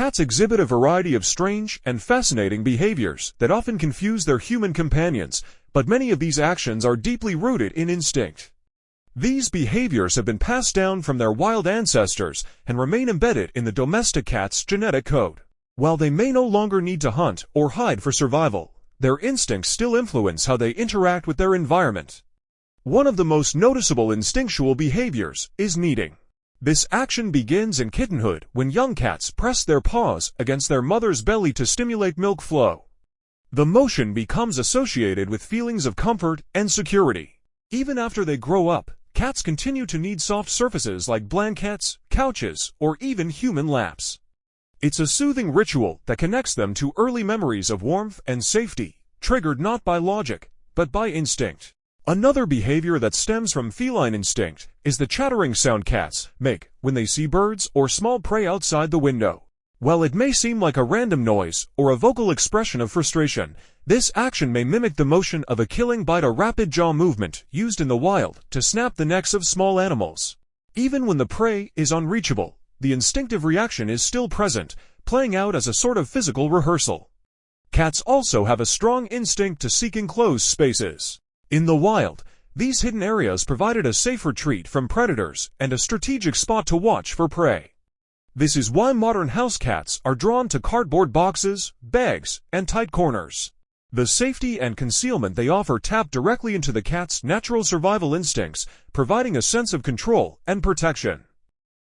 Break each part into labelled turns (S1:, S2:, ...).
S1: Cats exhibit a variety of strange and fascinating behaviors that often confuse their human companions, but many of these actions are deeply rooted in instinct. These behaviors have been passed down from their wild ancestors and remain embedded in the domestic cat's genetic code. While they may no longer need to hunt or hide for survival, their instincts still influence how they interact with their environment. One of the most noticeable instinctual behaviors is kneading. This action begins in kittenhood when young cats press their paws against their mother's belly to stimulate milk flow. The motion becomes associated with feelings of comfort and security. Even after they grow up, cats continue to knead soft surfaces like blankets, couches, or even human laps. It's a soothing ritual that connects them to early memories of warmth and safety, triggered not by logic, but by instinct. Another behavior that stems from feline instinct is the chattering sound cats make when they see birds or small prey outside the window. While it may seem like a random noise or a vocal expression of frustration, this action may mimic the motion of a killing bite, a rapid jaw movement used in the wild to snap the necks of small animals. Even when the prey is unreachable, the instinctive reaction is still present, playing out as a sort of physical rehearsal. Cats also have a strong instinct to seek enclosed spaces. In the wild, these hidden areas provided a safe retreat from predators and a strategic spot to watch for prey. This is why modern house cats are drawn to cardboard boxes, bags, and tight corners. The safety and concealment they offer tap directly into the cat's natural survival instincts, providing a sense of control and protection.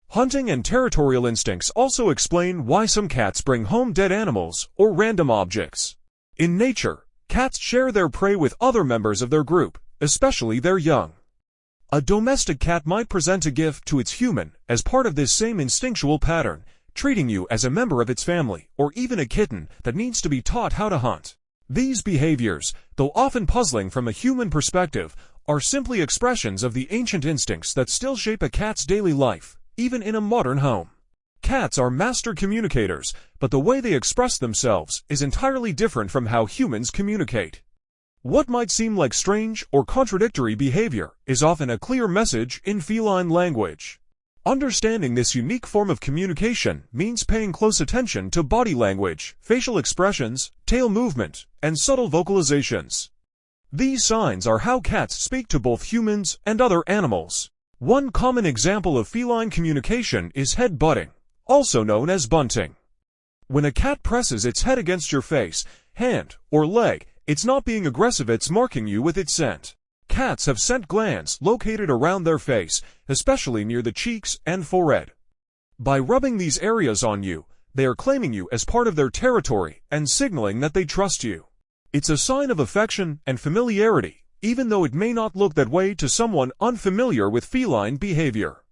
S1: Hunting and territorial instincts also explain why some cats bring home dead animals or random objects. In nature, cats share their prey with other members of their group, especially their young. A domestic cat might present a gift to its human as part of this same instinctual pattern, treating you as a member of its family, or even a kitten that needs to be taught how to hunt. These behaviors, though often puzzling from a human perspective, are simply expressions of the ancient instincts that still shape a cat's daily life, even in a modern home. Cats are master communicators, but the way they express themselves is entirely different from how humans communicate. What might seem like strange or contradictory behavior is often a clear message in feline language. Understanding this unique form of communication means paying close attention to body language, facial expressions, tail movement, and subtle vocalizations. These signs are how cats speak to both humans and other animals. One common example of feline communication is head butting, also known as bunting. When a cat presses its head against your face, hand, or leg, it's not being aggressive, it's marking you with its scent. Cats have scent glands located around their face, especially near the cheeks and forehead. By rubbing these areas on you, they are claiming you as part of their territory and signaling that they trust you. It's a sign of affection and familiarity, even though it may not look that way to someone unfamiliar with feline behavior.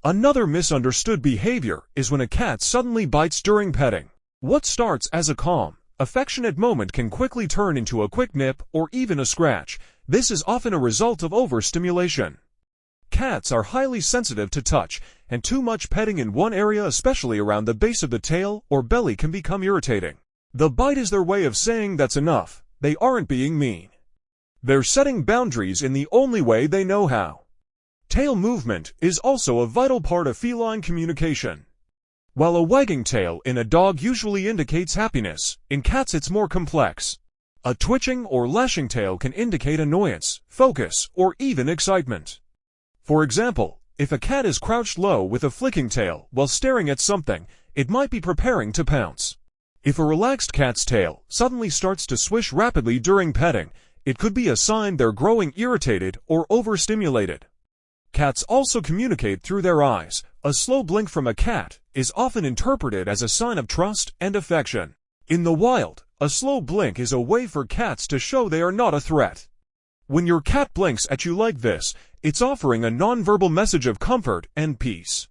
S1: Another misunderstood behavior is when a cat suddenly bites during petting. What starts as a calm, affectionate moment can quickly turn into a quick nip or even a scratch. This is often a result of overstimulation. Cats are highly sensitive to touch, and too much petting in one area, especially around the base of the tail or belly, can become irritating. The bite is their way of saying that's enough, they aren't being mean. They're setting boundaries in the only way they know how. Tail movement is also a vital part of feline communication. While a wagging tail in a dog usually indicates happiness, in cats it's more complex. A twitching or lashing tail can indicate annoyance, focus, or even excitement. For example, if a cat is crouched low with a flicking tail while staring at something, it might be preparing to pounce. If a relaxed cat's tail suddenly starts to swish rapidly during petting, it could be a sign they're growing irritated or overstimulated. Cats also communicate through their eyes. A slow blink from a cat is often interpreted as a sign of trust and affection. In the wild, a slow blink is a way for cats to show they are not a threat. When your cat blinks at you like this, it's offering a nonverbal message of comfort and peace.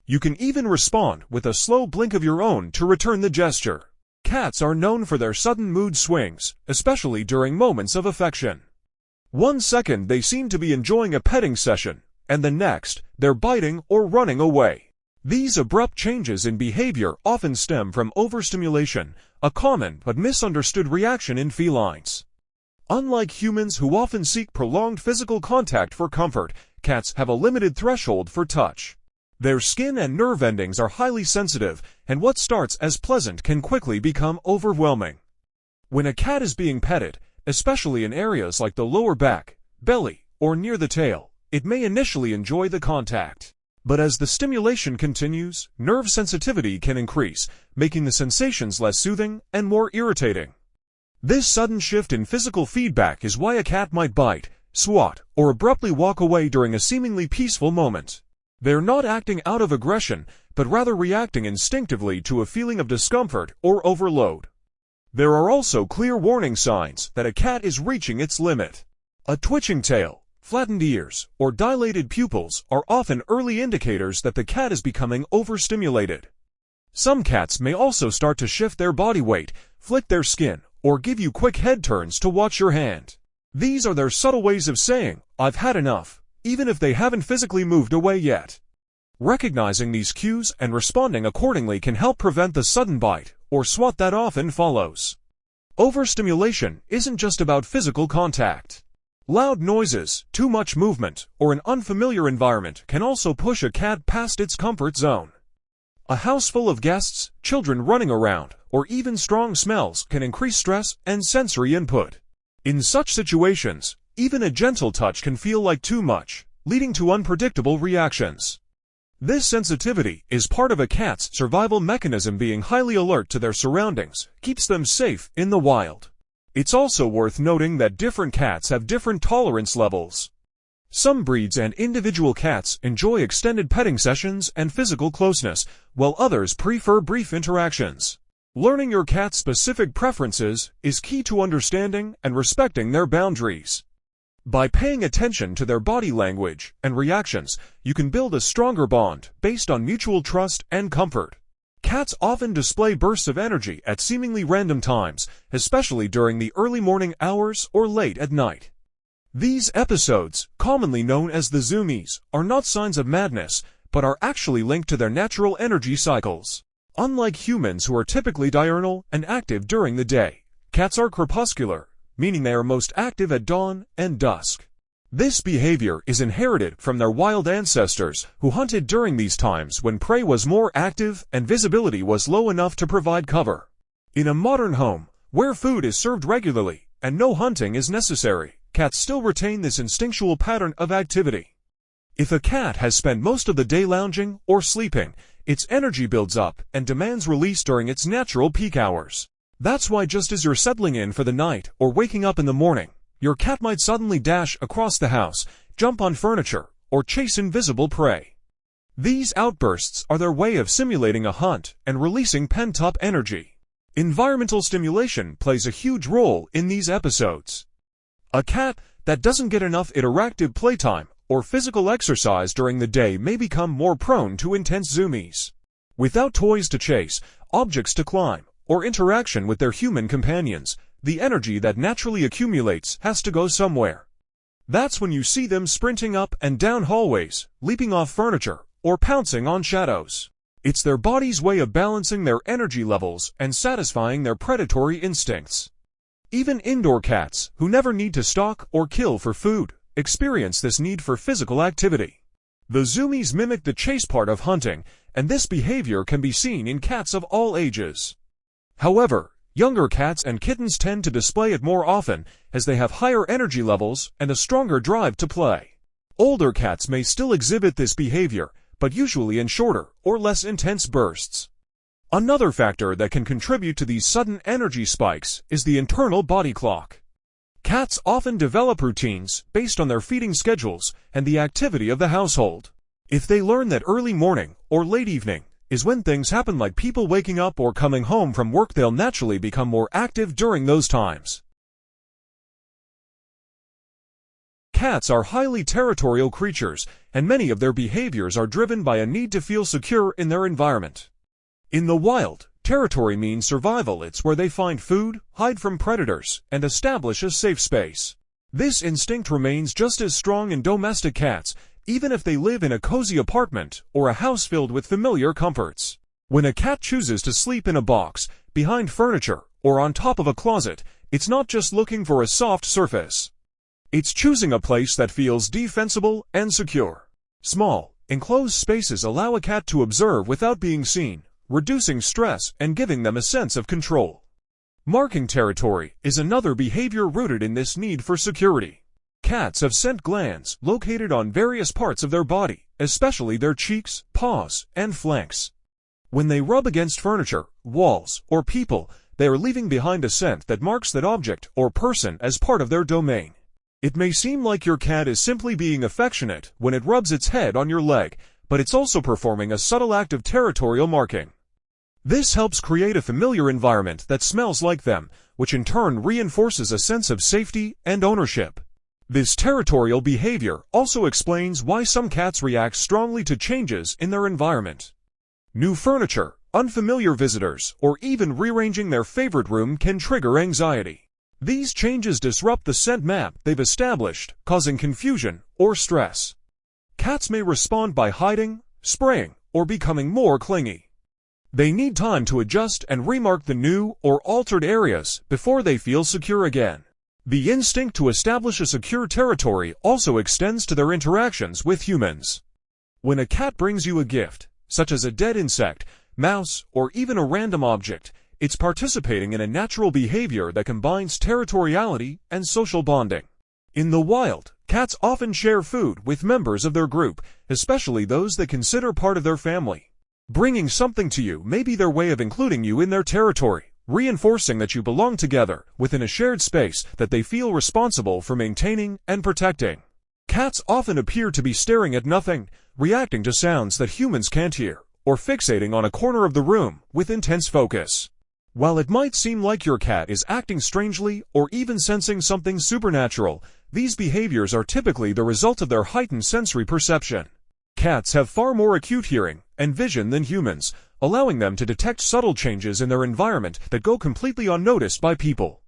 S1: You can even respond with a slow blink of your own to return the gesture. Cats are known for their sudden mood swings, especially during moments of affection. 1 second they seem to be enjoying a petting session, and the next, they're biting or running away. These abrupt changes in behavior often stem from overstimulation, a common but misunderstood reaction in felines. Unlike humans who often seek prolonged physical contact for comfort, cats have a limited threshold for touch. Their skin and nerve endings are highly sensitive, and what starts as pleasant can quickly become overwhelming. When a cat is being petted, especially in areas like the lower back, belly, or near the tail, it may initially enjoy the contact. But as the stimulation continues, nerve sensitivity can increase, making the sensations less soothing and more irritating. This sudden shift in physical feedback is why a cat might bite, swat, or abruptly walk away during a seemingly peaceful moment. They're not acting out of aggression, but rather reacting instinctively to a feeling of discomfort or overload. There are also clear warning signs that a cat is reaching its limit. A twitching tail, flattened ears, or dilated pupils are often early indicators that the cat is becoming overstimulated. Some cats may also start to shift their body weight, flick their skin, or give you quick head turns to watch your hand. These are their subtle ways of saying, "I've had enough," even if they haven't physically moved away yet. Recognizing these cues and responding accordingly can help prevent the sudden bite or swat that often follows. Overstimulation isn't just about physical contact. Loud noises, too much movement, or an unfamiliar environment can also push a cat past its comfort zone. A house full of guests, children running around, or even strong smells can increase stress and sensory input. In such situations, even a gentle touch can feel like too much, leading to unpredictable reactions. This sensitivity is part of a cat's survival mechanism. Being highly alert to their surroundings keeps them safe in the wild. It's also worth noting that different cats have different tolerance levels. Some breeds and individual cats enjoy extended petting sessions and physical closeness, while others prefer brief interactions. Learning your cat's specific preferences is key to understanding and respecting their boundaries. By paying attention to their body language and reactions, you can build a stronger bond based on mutual trust and comfort. Cats often display bursts of energy at seemingly random times, especially during the early morning hours or late at night. These episodes, commonly known as the zoomies, are not signs of madness, but are actually linked to their natural energy cycles. Unlike humans who are typically diurnal and active during the day, cats are crepuscular, meaning they are most active at dawn and dusk. This behavior is inherited from their wild ancestors who hunted during these times when prey was more active and visibility was low enough to provide cover. In a modern home, where food is served regularly and no hunting is necessary, cats still retain this instinctual pattern of activity. If a cat has spent most of the day lounging or sleeping, its energy builds up and demands release during its natural peak hours. That's why just as you're settling in for the night or waking up in the morning, your cat might suddenly dash across the house, jump on furniture, or chase invisible prey. These outbursts are their way of simulating a hunt and releasing pent-up energy. Environmental stimulation plays a huge role in these episodes. A cat that doesn't get enough interactive playtime or physical exercise during the day may become more prone to intense zoomies. Without toys to chase, objects to climb, or interaction with their human companions, the energy that naturally accumulates has to go somewhere. That's when you see them sprinting up and down hallways, leaping off furniture, or pouncing on shadows. It's their body's way of balancing their energy levels and satisfying their predatory instincts. Even indoor cats, who never need to stalk or kill for food, experience this need for physical activity. The zoomies mimic the chase part of hunting, and this behavior can be seen in cats of all ages. However, younger cats and kittens tend to display it more often as they have higher energy levels and a stronger drive to play. Older cats may still exhibit this behavior, but usually in shorter or less intense bursts. Another factor that can contribute to these sudden energy spikes is the internal body clock. Cats often develop routines based on their feeding schedules and the activity of the household. If they learn that early morning or late evening is when things happen, like people waking up or coming home from work, they'll naturally become more active during those times. Cats are highly territorial creatures, and many of their behaviors are driven by a need to feel secure in their environment. In the wild, territory means survival. It's where they find food, hide from predators, and establish a safe space. This instinct remains just as strong in domestic cats, even if they live in a cozy apartment or a house filled with familiar comforts. When a cat chooses to sleep in a box, behind furniture, or on top of a closet, it's not just looking for a soft surface. It's choosing a place that feels defensible and secure. Small, Enclosed spaces allow a cat to observe without being seen, reducing stress and giving them a sense of control. Marking territory is another behavior rooted in this need for security. Cats have scent glands located on various parts of their body, especially their cheeks, paws, and flanks. When they rub against furniture, walls, or people, they are leaving behind a scent that marks that object or person as part of their domain. It may seem like your cat is simply being affectionate when it rubs its head on your leg, but it's also performing a subtle act of territorial marking. This helps create a familiar environment that smells like them, which in turn reinforces a sense of safety and ownership. This territorial behavior also explains why some cats react strongly to changes in their environment. New furniture, unfamiliar visitors, or even rearranging their favorite room can trigger anxiety. These changes disrupt the scent map they've established, causing confusion or stress. Cats may respond by hiding, spraying, or becoming more clingy. They need time to adjust and remark the new or altered areas before they feel secure again. The instinct to establish a secure territory also extends to their interactions with humans. When a cat brings you a gift, such as a dead insect, mouse, or even a random object, it's participating in a natural behavior that combines territoriality and social bonding. In the wild, cats often share food with members of their group, especially those that consider part of their family. Bringing something to you may be their way of including you in their territory, reinforcing that you belong together within a shared space that they feel responsible for maintaining and protecting. Cats often appear to be staring at nothing, reacting to sounds that humans can't hear, or fixating on a corner of the room with intense focus. While it might seem like your cat is acting strangely or even sensing something supernatural, these behaviors are typically the result of their heightened sensory perception. Cats have far more acute hearing and vision than humans, allowing them to detect subtle changes in their environment that go completely unnoticed by people.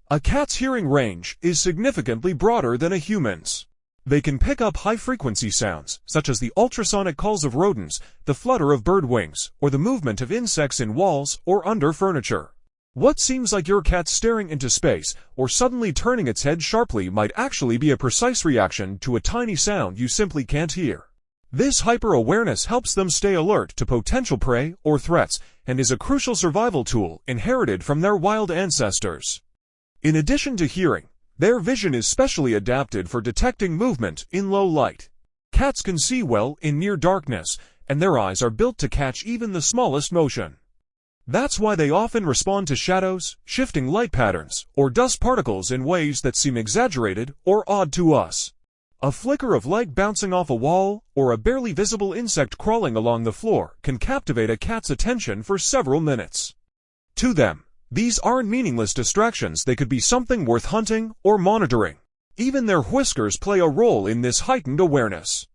S1: A cat's hearing range is significantly broader than a human's. They can pick up high-frequency sounds, such as the ultrasonic calls of rodents, the flutter of bird wings, or the movement of insects in walls or under furniture. What seems like your cat staring into space or suddenly turning its head sharply might actually be a precise reaction to a tiny sound you simply can't hear. This hyper-awareness helps them stay alert to potential prey or threats and is a crucial survival tool inherited from their wild ancestors. In addition to hearing, their vision is specially adapted for detecting movement in low light. Cats can see well in near darkness, and their eyes are built to catch even the smallest motion. That's why they often respond to shadows, shifting light patterns, or dust particles in ways that seem exaggerated or odd to us. A flicker of light bouncing off a wall, or a barely visible insect crawling along the floor can captivate a cat's attention for several minutes. To them, these aren't meaningless distractions. They could be something worth hunting or monitoring. Even their whiskers play a role in this heightened awareness.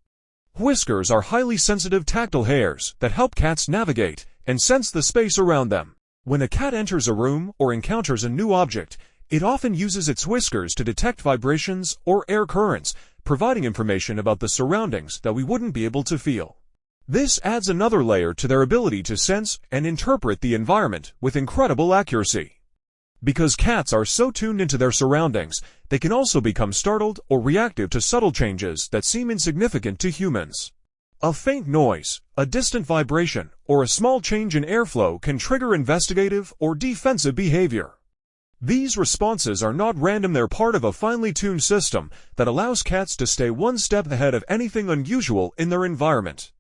S1: Whiskers are highly sensitive tactile hairs that help cats navigate and sense the space around them. When a cat enters a room or encounters a new object, it often uses its whiskers to detect vibrations or air currents, providing information about the surroundings that we wouldn't be able to feel. This adds another layer to their ability to sense and interpret the environment with incredible accuracy. Because cats are so tuned into their surroundings, they can also become startled or reactive to subtle changes that seem insignificant to humans. A faint noise, a distant vibration, or a small change in airflow can trigger investigative or defensive behavior. These responses are not random. They're part of a finely tuned system that allows cats to stay one step ahead of anything unusual in their environment.